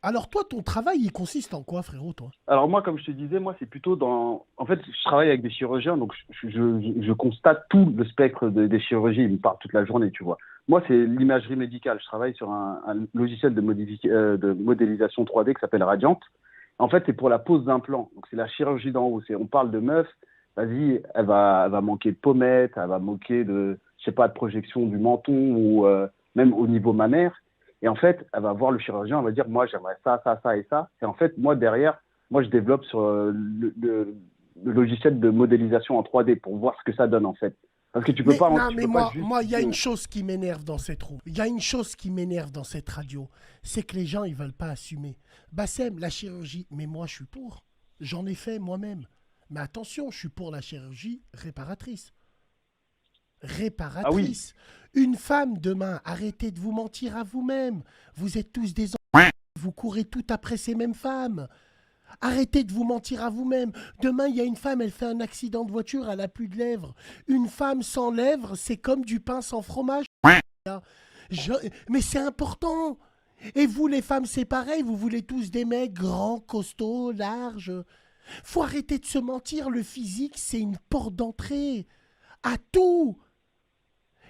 Alors toi, ton travail, il consiste en quoi, frérot, toi? Alors moi, comme je te disais, moi, c'est plutôt dans... En fait, je travaille avec des chirurgiens, donc je constate tout le spectre des chirurgies. Ils me parlent toute la journée, tu vois. Moi, c'est l'imagerie médicale. Je travaille sur un logiciel de modélisation 3D qui s'appelle Radiant. En fait, c'est pour la pose d'implants. Donc, c'est la chirurgie d'en haut. On parle de meuf, vas-y, elle va manquer de pommettes, elle va manquer de, je sais pas, de projection du menton ou même au niveau mammaire. Et en fait, elle va voir le chirurgien, elle va dire, moi, j'aimerais ça, ça, ça et ça. Et en fait, moi, derrière, moi, je développe sur le logiciel de modélisation en 3D pour voir ce que ça donne, en fait. Parce que Mais non, tu mais peux pas moi, juste... moi, il y a une chose qui m'énerve dans cette roue. Il y a une chose qui m'énerve dans cette radio. C'est que les gens, ils veulent pas assumer. Bassem, la chirurgie, mais moi, je suis pour. J'en ai fait moi-même. Mais attention, je suis pour la chirurgie réparatrice. Ah oui, Réparatrice. Une femme, demain, arrêtez de vous mentir à vous-même. Vous êtes tous des vous courez tout après ces mêmes femmes. Arrêtez de vous mentir à vous-même. Demain, il y a une femme, elle fait un accident de voiture, elle a plus de lèvres. Une femme sans lèvres, c'est comme du pain sans fromage. Je- Mais c'est important. Et vous, les femmes, c'est pareil. Vous voulez tous des mecs grands, costauds, larges. Faut arrêter de se mentir. Le physique, c'est une porte d'entrée à tout.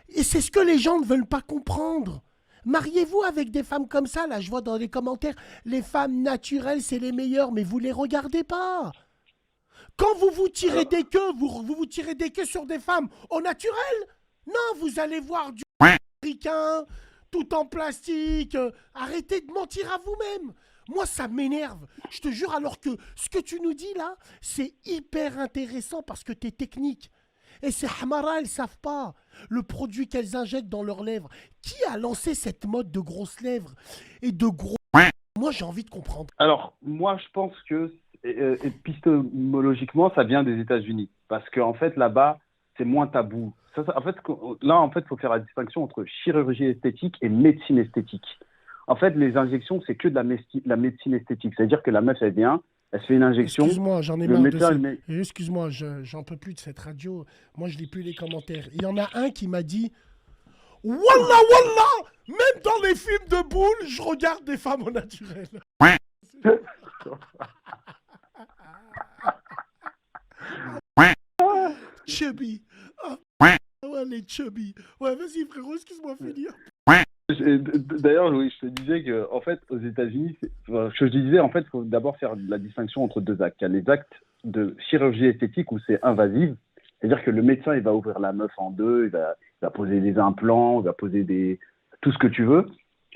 Et c'est ce que les gens ne veulent pas comprendre. Mariez-vous avec des femmes comme ça, là, je vois dans les commentaires, les femmes naturelles, c'est les meilleures, mais vous les regardez pas. Quand vous vous tirez des alors, queues, vous tirez des queues sur des femmes au naturel. Non, vous allez voir du ricain, tout en plastique. Arrêtez de mentir à vous-même. Moi, ça m'énerve. Je te jure, alors que ce que tu nous dis là, c'est hyper intéressant parce que tu es technique. Et ces Hamara, elles ne savent pas le produit qu'elles injectent dans leurs lèvres. Qui a lancé cette mode de grosses lèvres et de gros... Moi, j'ai envie de comprendre. moi, je pense que épistémologiquement, ça vient des États-Unis. Parce qu'en fait, là-bas, c'est moins tabou. En fait, là, en fait, il faut faire la distinction entre chirurgie esthétique et médecine esthétique. En fait, les injections, c'est que de la médecine esthétique. C'est-à-dire que la meuf, elle vient, elle se fait une injection, Excuse-moi, j'en ai le marre de médecin, ces... il met... Excuse-moi, j'en peux plus de cette radio. Moi, je lis plus les commentaires. Il y en a un qui m'a dit Wallah, wallah, même dans les films de boules, je regarde des femmes au naturel. Chubby. Ah, ouais, les chubby. Ouais, vas-y, frérot, excuse-moi, finir. D'ailleurs, oui, je te disais que, en fait, aux États-Unis, enfin, ce que je disais, en fait, il faut d'abord faire la distinction entre deux actes. Il y a les actes de chirurgie esthétique où c'est invasif, c'est-à-dire que le médecin, il va ouvrir la meuf en deux, il va poser des implants, il va poser tout ce que tu veux.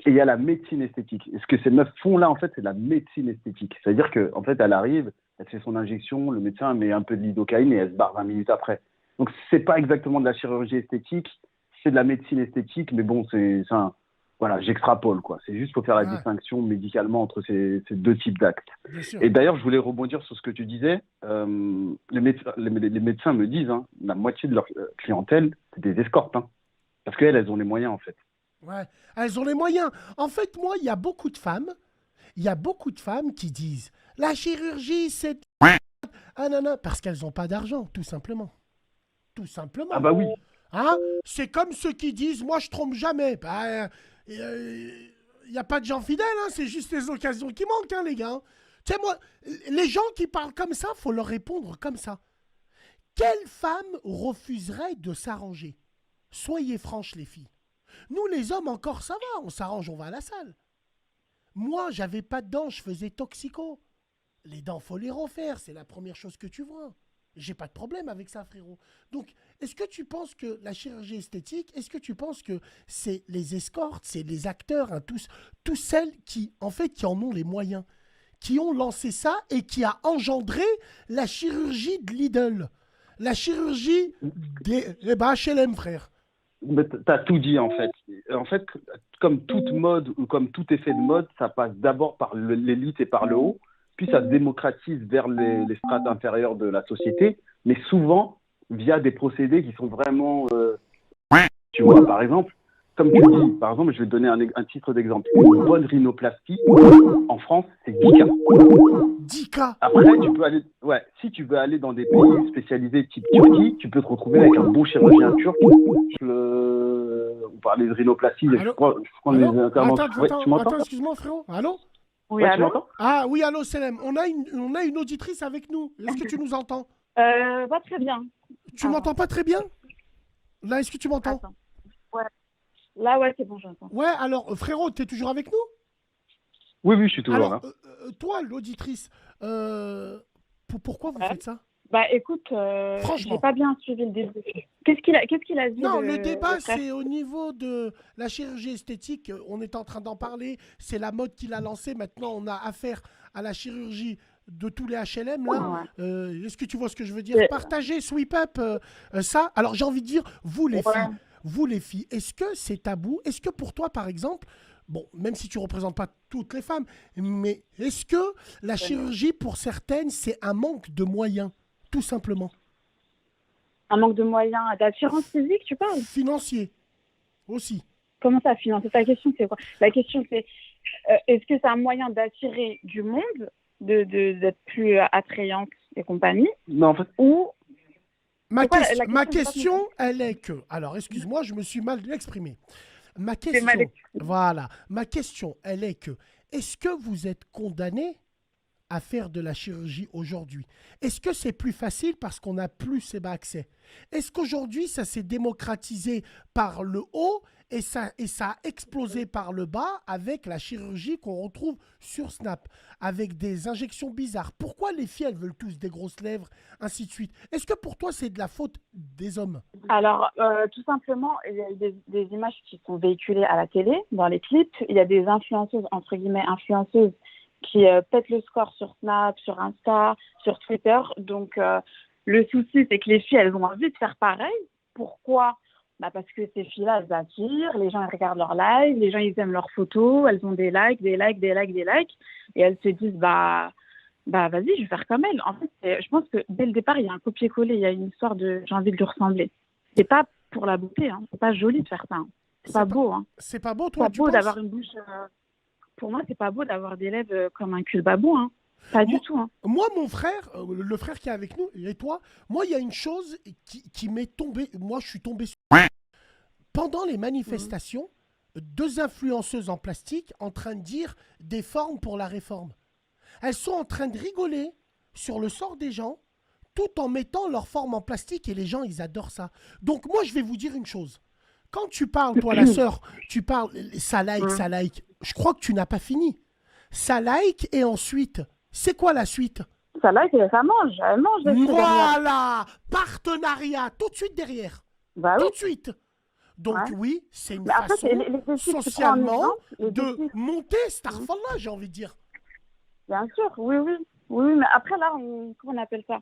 Et il y a la médecine esthétique. Et ce que ces meufs font là, en fait, c'est la médecine esthétique. C'est-à-dire que, en fait, elle arrive, elle fait son injection, le médecin met un peu de lidocaïne et elle se barre 20 minutes après. Donc, c'est pas exactement de la chirurgie esthétique, c'est de la médecine esthétique, mais bon, c'est un, voilà, j'extrapole, quoi. C'est juste pour faire la Ouais, distinction médicalement entre ces deux types d'actes. bien sûr. Et d'ailleurs, je voulais rebondir sur ce que tu disais. Les médecins me disent, hein, la moitié de leur clientèle, c'est des escortes, hein, parce qu'elles, elles ont les moyens, en fait. Ouais, elles ont les moyens. En fait, moi, il y a beaucoup de femmes qui disent la chirurgie, c'est... Ah non, non, parce qu'elles n'ont pas d'argent, tout simplement. Tout Ah simplement. bah oui. Hein? C'est comme ceux qui disent moi, je trompe jamais. Bah, il n'y a pas de gens fidèles, hein, c'est juste les occasions qui manquent, hein, les gars. Tu sais, moi, les gens qui parlent comme ça, faut leur répondre comme ça. Quelle femme refuserait de s'arranger? Soyez franches, les filles. Nous, les hommes, encore ça va, on s'arrange, on va à la salle. Moi, j'avais pas de dents, je faisais toxico. Les dents, faut les refaire, c'est la première chose que tu vois. J'ai pas de problème avec ça, frérot. Donc, est-ce que tu penses que la chirurgie esthétique, est-ce que tu penses que c'est les escortes, c'est les acteurs, hein, tous celles qui, en fait, qui en ont les moyens, qui ont lancé ça et qui a engendré la chirurgie de Lidl, la chirurgie des HLM, frère. Mais t'as tout dit, en fait. En fait, comme toute mode ou comme tout effet de mode, ça passe d'abord par l'élite et par le haut, puis ça se démocratise vers les strates inférieures de la société, mais souvent via des procédés qui sont vraiment, tu vois, par exemple, comme tu le dis, par exemple, je vais te donner un titre d'exemple. Une bonne rhinoplastie, en France, c'est 10K. 10K. Après, tu peux aller, ouais, si tu veux aller dans des pays spécialisés type Turquie, tu peux te retrouver avec un bon chirurgien turc. On parlait de rhinoplastie, je Allô? crois les Allô? interventions. Ouais, tu m'entends? Attends, excuse-moi, frérot. Allô? Oui, Ouais, tu allô? m'entends? Ah oui, allô, Selem. On a une auditrice avec nous. Est-ce que tu nous entends? Pas très bien. Tu m'entends pas très bien? Là, est-ce que tu m'entends? Attends. Ouais. Là, ouais, c'est bon, j'entends. Ouais, alors, frérot, t'es toujours avec nous? Oui, je suis toujours Alors, là. toi, l'auditrice, pourquoi vous Ouais. faites ça? Bah, écoute, Franchement. j'ai pas bien suivi le début. Qu'est-ce qu'il a dit? Non, le débat, frère c'est au niveau de la chirurgie esthétique. On est en train d'en parler. C'est la mode qu'il a lancée. Maintenant, on a affaire à la chirurgie de tous les HLM. Là. Ouais. Est-ce que tu vois ce que je veux dire? C'est- Partagez, sweep up, ça. Alors, j'ai envie de dire, vous les filles, est-ce que c'est tabou? Est-ce que pour toi, par exemple, bon, même si tu ne représentes pas toutes les femmes, mais est-ce que la chirurgie, pour certaines, c'est un manque de moyens, tout simplement? Un manque de moyens, d'assurance physique, tu parles? Financier aussi. Comment ça, financer? Ta question, c'est quoi? La question, c'est est-ce que c'est un moyen d'attirer du monde, d'être plus attrayante et compagnie, Non, en fait, ou Ma, C'est quoi la ma question, question, elle est que... Alors, excuse-moi, je me suis mal exprimé. Ma question, mal exprimé. voilà, ma question, elle est que, est-ce que vous êtes condamné à faire de la chirurgie aujourd'hui? Est-ce que c'est plus facile parce qu'on n'a plus ces accès? Est-ce qu'aujourd'hui, ça s'est démocratisé par le haut et ça a explosé par le bas avec la chirurgie qu'on retrouve sur Snap, avec des injections bizarres? Pourquoi les filles, elles veulent tous des grosses lèvres, ainsi de suite? Est-ce que pour toi, c'est de la faute des hommes? Alors, tout simplement, il y a eu des images qui sont véhiculées à la télé, dans les clips. Il y a des influenceuses, entre guillemets, influenceuses, qui pètent le score sur Snap, sur Insta, sur Twitter. Donc, le souci, c'est que les filles, elles ont envie de faire pareil. Pourquoi? Bah parce que ces filles-là, elles attirent, les gens, ils regardent leurs lives, les gens, ils aiment leurs photos, elles ont des likes, des likes, des likes, des likes, et elles se disent, bah vas-y, je vais faire comme elle. En fait, je pense que dès le départ, il y a un copier-coller, il y a une histoire de j'ai envie de lui ressembler. C'est pas pour la beauté, hein. C'est pas joli de faire ça, hein. C'est pas beau, hein. C'est pas beau, C'est toi, pas tu beau penses? d'avoir une bouche. Pour moi, c'est pas beau d'avoir des lèvres comme un cul babou, hein. Pas du tout, hein. Moi, mon frère, le frère qui est avec nous, et toi, moi, il y a une chose qui m'est tombée. Moi, je suis tombé sur. Pendant les manifestations, deux influenceuses en plastique en train de dire des formes pour la réforme. Elles sont en train de rigoler sur le sort des gens tout en mettant leur forme en plastique et les gens, ils adorent ça. Donc, moi, je vais vous dire une chose. Quand tu parles, toi, la sœur, tu parles, ça like, je crois que tu n'as pas fini. Ça like et ensuite, c'est quoi la suite? Ça là, ça mange. Elle mange. les filles derrière. Voilà, partenariat, tout de suite derrière. Bah oui. Tout de suite. Donc Ouais. oui, c'est une Mais après, façon les filles, tu prends en socialement exemple, les de filles- monter Starfall-là, j'ai envie de dire. Bien sûr, oui, oui. Oui, mais après, là, comment on appelle ça?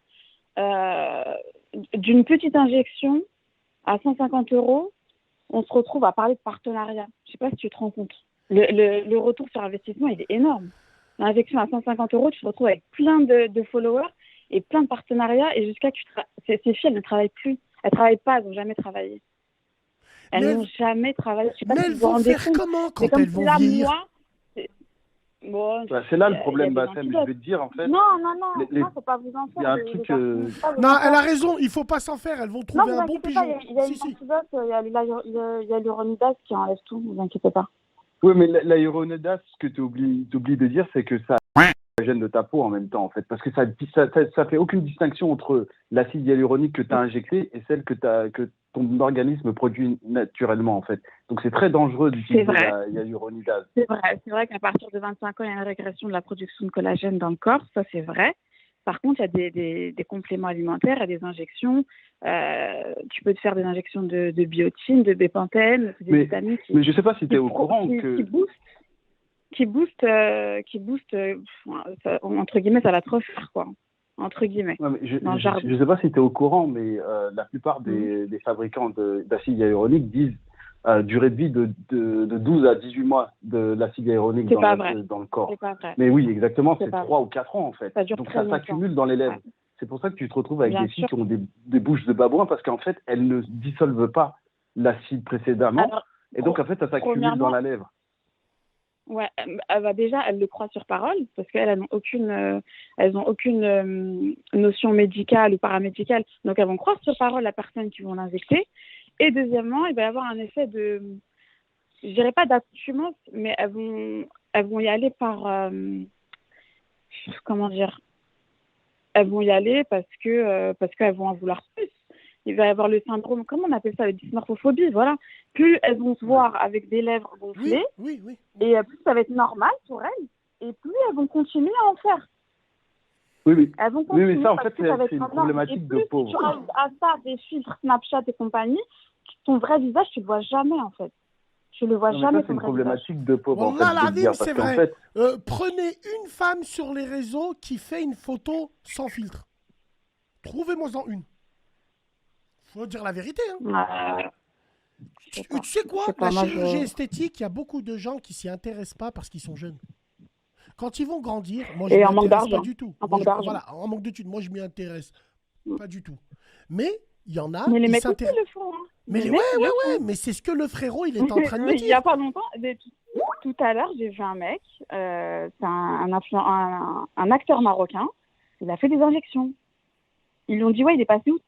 D'une petite injection à 150 €, on se retrouve à parler de partenariat. Je sais pas si tu te rends compte. Le retour sur investissement, il est énorme. L'injection à 150 €, tu te retrouves avec plein de followers et plein de partenariats. Et jusqu'à que ces filles, elles ne travaillent plus. Elles ne travaillent pas, elles n'ont jamais travaillé. Mais Elles n'ont jamais travaillé. Je sais pas Mais si elles vous vous vont rendez faire compte. comment Mais quand comme elles vont là, vieillir? moi, bon, bah, c'est là il le y a problème, des Bassem. Je antidotes. vais te dire, en fait, Non, les- faut pas vous en il y faire. a un truc. Faut pas vous Non, en elle a faire. raison, il faut pas s'en faire, elles vont Non, trouver vous un bon inquiétez pas, pigeon. il y a Si, une si. antidote, il y a l'uronidase qui enlève tout, vous inquiétez pas. Oui, mais l'aéronidase, ce que tu oublies de dire, c'est que ça gêne de ta peau en même temps, en fait. Parce que ça fait aucune distinction entre l'acide hyaluronique que tu as injecté et celle que ton organisme produit naturellement, en fait. Donc, c'est très dangereux d'utiliser vrai. la hyaluronidase. C'est vrai qu'à partir de 25 ans, il y a une régression de la production de collagène dans le corps, ça c'est vrai. Par contre, il y a des compléments alimentaires, il y a des injections. Tu peux te faire des injections de biotine, de bépantène, des vitamines mais je sais pas si tu es au courant que... qui boostent, entre guillemets, ça va trop faire, quoi. Entre guillemets. Ouais, mais dans le jardin. je sais pas si tu es au courant, mais la plupart des fabricants d'acide hyaluronique disent durée de vie de 12 à 18 mois de l'acide hyaluronique dans le corps. C'est pas vrai. Mais oui, exactement, C'est c'est pas 3 ou 4 ans en fait. Ça dure Donc très ça longtemps. s'accumule dans les lèvres. Ouais. C'est pour ça que tu te retrouves avec Bien des filles sûr. qui ont des bouches de babouin parce qu'en fait, elles ne dissolvent pas l'acide précédemment. Alors, Et donc, en fait, ça s'accumule dans la lèvre. Ouais, elle va déjà, elle le croit sur parole parce qu'elles n'ont aucune notion médicale ou paramédicale. Donc, elles vont croire sur parole la personne qui vont l'injecter. Et deuxièmement, il va y avoir un effet de, je dirais pas d'accoutumance, mais elles vont y aller par, comment dire, elles vont y aller parce qu'elles vont en vouloir plus. Il va y avoir le syndrome, comment on appelle ça, la dysmorphophobie, voilà. Plus elles vont se voir avec des lèvres gonflées, oui. et plus ça va être normal pour elles, et plus elles vont continuer à en faire. Oui. Elles vont continuer Oui, ça, en fait, parce que ça va être c'est une normal. problématique de Et plus pauvre. tu rajoutes à ça des filtres Snapchat et compagnie, ton vrai visage, tu le vois jamais, en fait. Tu le vois Non, mais jamais, ça, c'est ton une vrai visage. problématique de pauvre, en fait, Wallah je veux te l'azim, dire. c'est Parce qu'en vrai. fait, Prenez une femme sur les réseaux qui fait une photo sans filtre. Trouvez-moi-en une. Faut dire la vérité. Hein. Tu sais quoi? La chirurgie esthétique, il y a beaucoup de gens qui s'y intéressent pas parce qu'ils sont jeunes. Quand ils vont grandir, moi je Et m'y en manque intéresse pas d'argent. du tout. En Moi, manque d'argent. voilà, en manque d'études, moi je m'y intéresse pas du tout. Mais il y en a, Mais les ils mecs aussi s'intéressent. le font. Hein. Mais Les ouais, mecs le font. mais c'est ce que le frérot il est en train de me Il y dire. a pas longtemps, tout à l'heure, j'ai vu un mec, c'est un acteur marocain, il a fait des injections. Ils lui ont dit, ouais, il est passé où?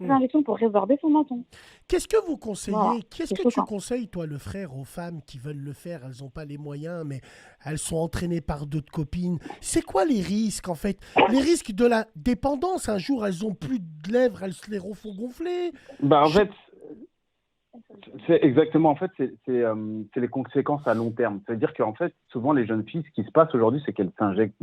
Des injections pour résorber son menton. Qu'est-ce que vous conseillez? Voilà, Qu'est-ce que tu conseilles, toi, le frère, aux femmes qui veulent le faire? Elles n'ont pas les moyens, mais elles sont entraînées par d'autres copines. C'est quoi les risques, en fait? Les risques de la dépendance. Un jour, elles ont plus de lèvres, elles se les refont gonfler. bah, en fait, c'est exactement, en fait, c'est les conséquences à long terme. C'est-à-dire qu'en fait, souvent, les jeunes filles, ce qui se passe aujourd'hui, c'est qu'elles s'injectent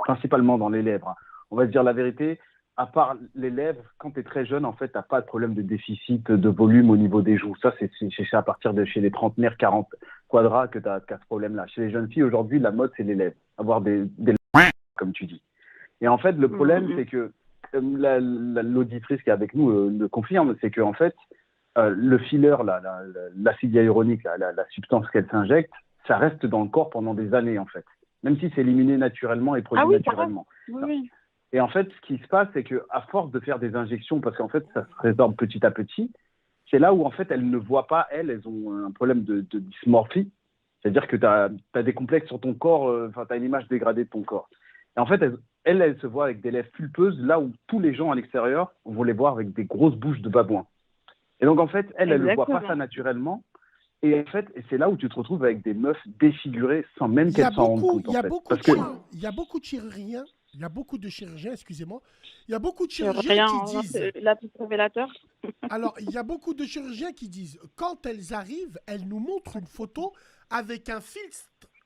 principalement dans les lèvres. On va se dire la vérité, à part les lèvres, quand tu es très jeune, en fait, tu n'as pas de problème de déficit de volume au niveau des joues. Ça, c'est à partir de chez les trentenaires, 40 quadras que tu as ce problème-là. Chez les jeunes filles, aujourd'hui, la mode, c'est les lèvres. Avoir des lèvres, comme tu dis. Et en fait, le problème, c'est que l'auditrice qui est avec nous le confirme, c'est qu'en fait, le filler, l'acide hyaluronique, la substance qu'elle s'injecte, ça reste dans le corps pendant des années, en fait. Même si c'est éliminé naturellement et produit naturellement. Oui. Et en fait, ce qui se passe, c'est qu'à force de faire des injections, parce qu'en fait, ça se résorbe petit à petit, c'est là où, en fait, elles ne voient pas, elles ont un problème de dysmorphie. C'est-à-dire que tu as des complexes sur ton corps, tu as une image dégradée de ton corps. Et en fait, elles se voient avec des lèvres pulpeuses, là où tous les gens à l'extérieur vont les voir avec des grosses bouches de babouin. Et donc, en fait, elles ne voient pas ça naturellement. Et en fait, c'est là où tu te retrouves avec des meufs défigurées sans même qu'elles s'en rendent compte. Il y a beaucoup de chirurgiens. Il y a beaucoup de chirurgiens, excusez-moi. Il y a beaucoup de chirurgiens qui disent. La plus révélateur. Alors, il y a beaucoup de chirurgiens qui disent quand elles arrivent, elles nous montrent une photo avec un filtre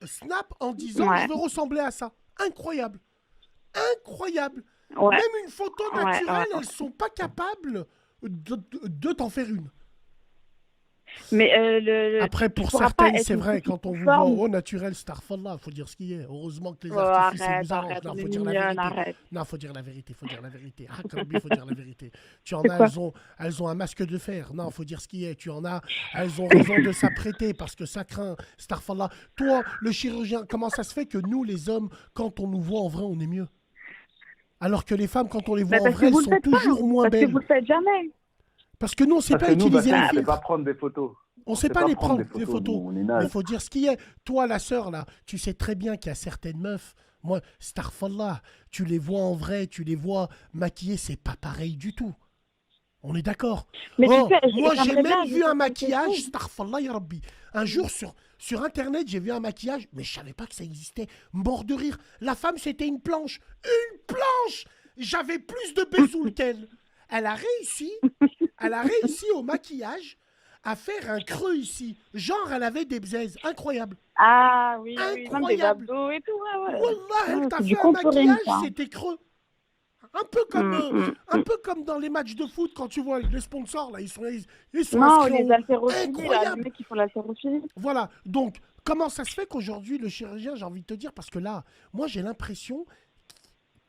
Snap en disant je veux ressembler à ça. Incroyable. Incroyable. Ouais. Même une photo naturelle, elles ne sont pas capables de t'en faire une. Mais après, pour certaines, c'est vrai, quand on vous voit au naturel, starfallah, il faut dire ce qui est. Heureusement que les artifices vous arrangent. Non, il faut dire la vérité. Non, il faut dire la vérité. Il faut dire la vérité. Il faut dire la vérité. Tu en as, elles ont un masque de fer. Non, il faut dire ce qui est. Tu en as, elles ont raison de s'apprêter parce que ça craint. Starfallah. Toi, le chirurgien, comment ça se fait que nous, les hommes, quand on nous voit en vrai, on est mieux? Alors que les femmes, quand on les voit en vrai, elles sont toujours moins belles. Parce que vous le faites jamais. Parce que nous, on ne sait pas utiliser les filtres. On ne sait pas prendre des photos. On ne sait pas les prendre, des photos. Il faut dire ce qui est. Toi, la sœur, là, tu sais très bien qu'il y a certaines meufs. Moi, starfallah, tu les vois en vrai, tu les vois maquillées, c'est pas pareil du tout. On est d'accord. Moi, j'ai même vu un maquillage, starfallah, ya Rabbi. Un jour, sur Internet, j'ai vu un maquillage, mais je savais pas que ça existait. Mort de rire. La femme, c'était une planche. Une planche! J'avais plus de besoul qu'elle. Elle a réussi au maquillage à faire un creux ici. Genre, elle avait des bzaises. Incroyable. Ah oui, incroyable. Des abdos et tout. Ouais. Wallah, elle t'a fait un maquillage, c'était creux. Un peu comme dans les matchs de foot, quand tu vois les sponsors, là, ils sont non, les haltérophiles, les mecs qui font l'haltérophilie. Voilà. Donc, comment ça se fait qu'aujourd'hui, le chirurgien, j'ai envie de te dire, parce que là, moi, j'ai l'impression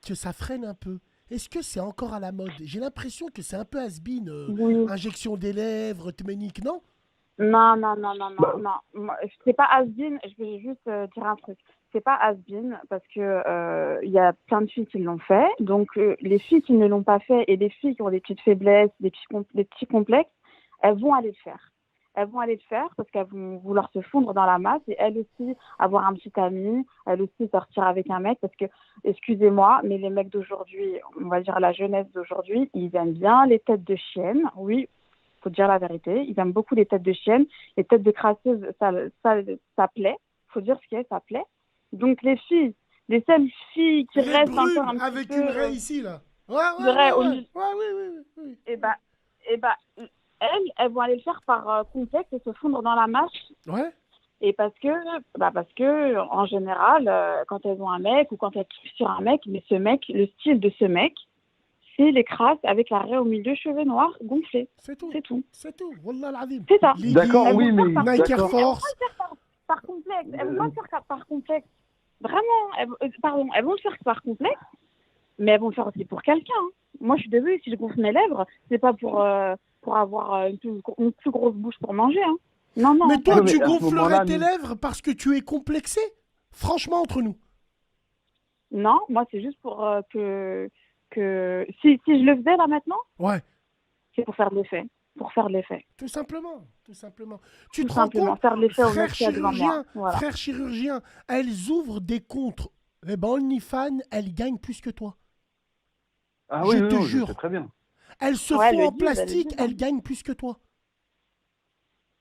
que ça freine un peu. Est-ce que c'est encore à la mode? J'ai l'impression que c'est un peu has-been, injection des lèvres, tménique, non? Non. C'est pas has-been, je vais juste dire un truc. C'est pas has-been parce que y a plein de filles qui l'ont fait. Donc, les filles qui ne l'ont pas fait et les filles qui ont des petites faiblesses, des petits complexes, elles vont aller le faire. elles vont aller le faire parce qu'elles vont vouloir se fondre dans la masse et elles aussi avoir un petit ami, elles aussi sortir avec un mec parce que, excusez-moi, mais les mecs d'aujourd'hui, on va dire la jeunesse d'aujourd'hui, ils aiment bien les têtes de chiennes, oui, faut dire la vérité, ils aiment beaucoup les têtes de chiennes, les têtes de crasseuses, ça plaît, faut dire ce qu'il y a, ça plaît. Donc les filles, les seules filles qui Les restent encore brunes un petit avec peu... une raie ici, là. Ouais, oui. Et bah, elles vont aller le faire par complexe et se fondre dans la masse. Ouais. Et parce que en général, quand elles ont un mec ou quand elles kiffent sur un mec, mais ce mec, le style de ce mec, c'est les crasses avec la raie au milieu, cheveux noirs, gonflés. C'est tout. C'est tout. C'est tout. Wallah al-azim. C'est ça. D'accord, oui, mais Nike Air d'accord. Force. Par complexe. Elles vont pas le faire par complexe. Vraiment, elles vont le faire par complexe, mais elles vont le faire aussi pour quelqu'un. Hein. Moi, je suis désolée, si je gonfle mes lèvres, c'est pas pour avoir une plus grosse bouche pour manger. Hein. Non. Mais toi, Non, mais tu à ce gonflerais moment-là, tes nous- lèvres parce que tu es complexé. Franchement, entre nous. Non, moi, c'est juste pour que si je le faisais là maintenant, Ouais. c'est pour faire de l'effet. Pour faire de l'effet. Tout simplement. Tu Tout te rends simplement, compte, faire de l'effet au mec frères qui est devant moi. chirurgiens, Voilà. frères chirurgiens, elles ouvrent des comptes. Eh ben, OnlyFans, elles gagnent plus que toi. Ah Je oui, te non, jure. sais très bien. Elles se Ouais, font elles en le disent, elles le plastique, disent, hein. elles gagnent plus que toi.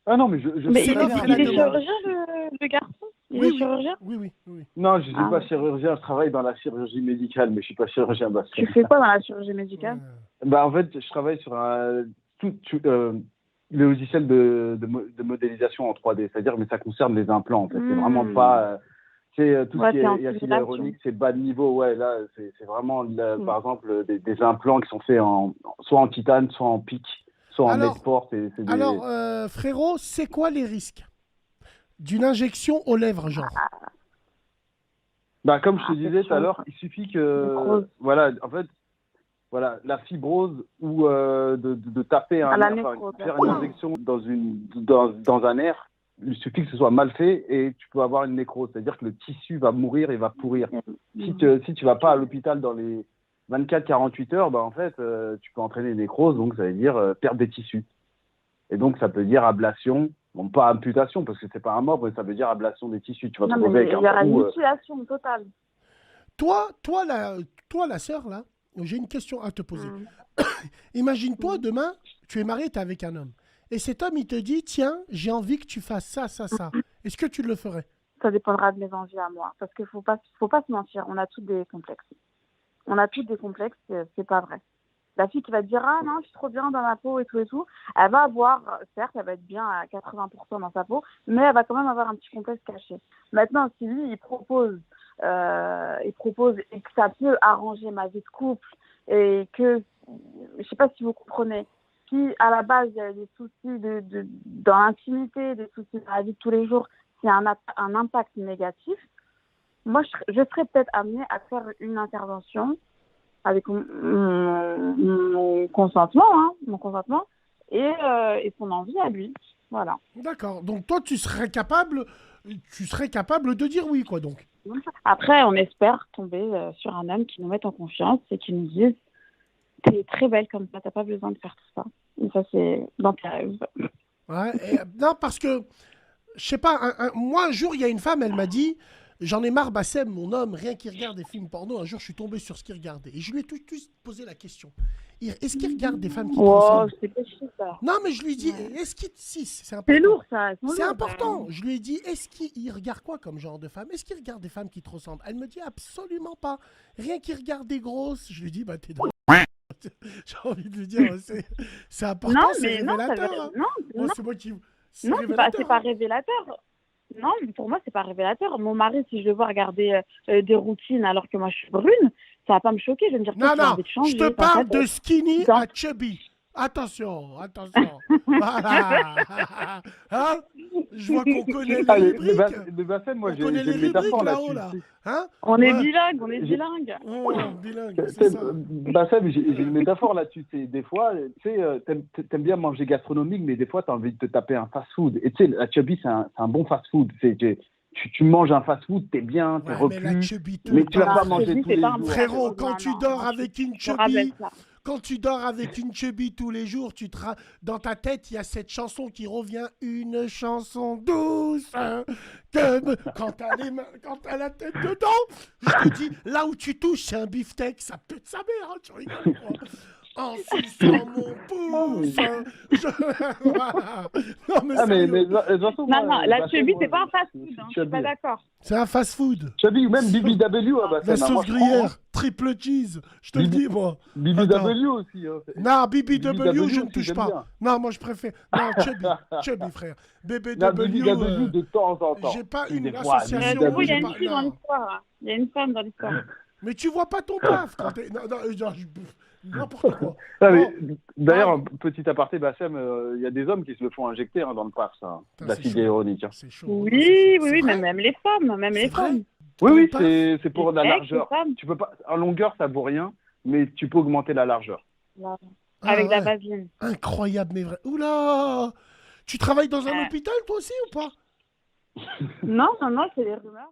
Ah non, mais je Mais sais c'est très l'offre bien. et la il est demande. chirurgien, le garçon. Il Oui, est oui. chirurgien. Oui. Non, je ne suis Ah. pas chirurgien, je travaille dans la chirurgie médicale, mais je ne suis pas chirurgien. Tu fais quoi dans la chirurgie médicale? En fait, je travaille sur le logiciel de modélisation en 3D, c'est-à-dire, mais ça concerne les implants, en fait. C'est vraiment pas... tout Ouais, ce qui t'es en est acide simulation. hyaluronique, c'est bas de niveau. Ouais, là, c'est vraiment, par exemple, des implants qui sont faits soit en titane, soit en pic, soit en Alors- medsport. Alors, frérot, c'est quoi les risques d'une injection aux lèvres, genre? Comme je te disais tout à sûr. l'heure, il suffit Nécrose. que, voilà, en fait, voilà, la fibrose ou de taper La nécrose. faire une injection dans un nerf, il suffit que ce soit mal fait et tu peux avoir une nécrose, c'est-à-dire que le tissu va mourir et va pourrir. Si tu vas pas à l'hôpital dans les 24-48 heures, en fait, tu peux entraîner une nécrose, donc ça veut dire perte des tissus. Et donc ça peut dire ablation, bon pas amputation parce que c'est pas un mort, mais ça veut dire ablation des tissus. Tu vas te Non, retrouver mais avec il y aura un une trou. mutilation totale. Toi, la sœur, là, j'ai une question à te poser. Imagine-toi, demain, tu es marié, tu es avec un homme. Et cet homme, il te dit, tiens, j'ai envie que tu fasses ça. Est-ce que tu le ferais? Ça dépendra de mes envies à moi. Parce qu'il faut pas se mentir. On a toutes des complexes. C'est pas vrai. La fille qui va te dire, ah non, je suis trop bien dans ma peau et tout, elle va avoir, certes, elle va être bien à 80% dans sa peau, mais elle va quand même avoir un petit complexe caché. Maintenant, si lui, il propose et que ça peut arranger ma vie de couple et que, je sais pas si vous comprenez, si à la base, il y a des soucis dans l'intimité, des soucis dans la vie de tous les jours, s'il y a un impact négatif, moi, je serais peut-être amenée à faire une intervention avec mon consentement et son envie à lui. Voilà. D'accord. Donc toi, tu serais capable de dire oui, quoi, donc. Après, on espère tomber sur un homme qui nous mette en confiance et qui nous dise « T'es très belle comme ça, t'as pas besoin de faire tout ça. » Et ça, c'est dans tes rêves. Ouais, non, parce que, je sais pas, moi, un jour, il y a une femme, elle m'a dit, j'en ai marre, Bassem, mon homme, rien qu'il regarde des films porno. Un jour, je suis tombé sur ce qu'il regardait. Et je lui ai tout de suite posé la question. Est-ce qu'il regarde des femmes qui te Oh, ressemblent? c'est péché, ça. Non, mais je lui ai dit, est-ce qu'il... Si, c'est important. C'est lourd, ça. C'est important. Je lui ai dit, est-ce qu'il regarde quoi comme genre de femme? Est-ce qu'il regarde des femmes qui te ressemblent? Elle me dit absolument pas. Rien qu'il regarde des grosses. Je lui ai dit, t'es drôle. J'ai envie de lui dire, c'est important, Non, c'est mais non, révélateur. ça hein. non, Moi, c'est moi qui... non, c'est pas révélateur. Non, pour moi, c'est pas révélateur. Mon mari, si je le vois regarder des routines alors que moi, je suis brune, ça va pas me choquer. Je vais me dire, Non, j'ai non, envie de changer. je te parle de skinny dans- à chubby. Attention. Voilà. Hein? Je vois qu'on connaît les rubriques. Le Bassem, moi, On j'ai connaît les une métaphore rubriques là-dessus. là-haut, là. Hein? On est Ouais. bilingue. Oh, bilingue, c'est ça. Bassem, j'ai une métaphore là-dessus. C'est des fois, tu sais, t'aimes bien manger gastronomique, mais des fois, t'as envie de te taper un fast-food. Et tu sais, la chubby, c'est un bon fast-food. Tu manges un fast-food, t'es bien, t'es Ouais, mais la repu. chubby, Mais tu vas pas Ah, manger chubby, tous c'est les pas un jours. bon Frérot, Non, quand tu non, dors non, avec une je rappelle chubby, ça. quand tu dors avec une chubby tous les jours, dans ta tête, il y a cette chanson qui revient. Une chanson douce, quand t'as la tête dedans. Je te dis, là où tu touches, c'est un beefsteak, ça pète sa mère, hein, tu rigoles quoi. En suçant mon pouce. Voilà. Non, mais Ah, mais sérieux. de toute façon, Non, moi, la Bassem, chubby, moi, c'est pas un fast-food. je suis Je suis pas Chubby. d'accord. C'est un fast-food. Chubby ou même BBW, La Bassem. sauce Moi, je prends, hein. gruyère, triple cheese. Je te le dis, moi. Attends. BBW aussi. Hein. Non, BBW, je ne aussi, touche j'aime pas. bien. Non, moi, je préfère. Non, Chubby, frère. Non, BBW, BBW de temps en temps. j'ai pas Des une fois, association. Du coup, il y a j'ai une pas- fille dans non. l'histoire. Hein. Il y a une femme dans l'histoire. Mais tu vois pas ton taf quand t'es. Non, n'importe quoi. Ah, mais, Bon. d'ailleurs, Ah. un petit aparté, Bassem, il y a des hommes qui se le font injecter dans le PAF, ça. Putain, La c'est fille chaud. ironique. Hein. C'est chaud. Oui, C'est oui, vrai même les femmes. Même C'est les vrai femmes. Oui, oui, Dans le c'est pour la Les mecs, largeur. les femmes. Tu peux pas, en longueur, ça vaut rien, mais tu peux augmenter la largeur. Voilà. Ah, Avec de la ouais. vaseline. Incroyable, mais vrai. Oula! Tu travailles dans un Ouais. hôpital, toi aussi, ou pas? Non, c'est des rumeurs.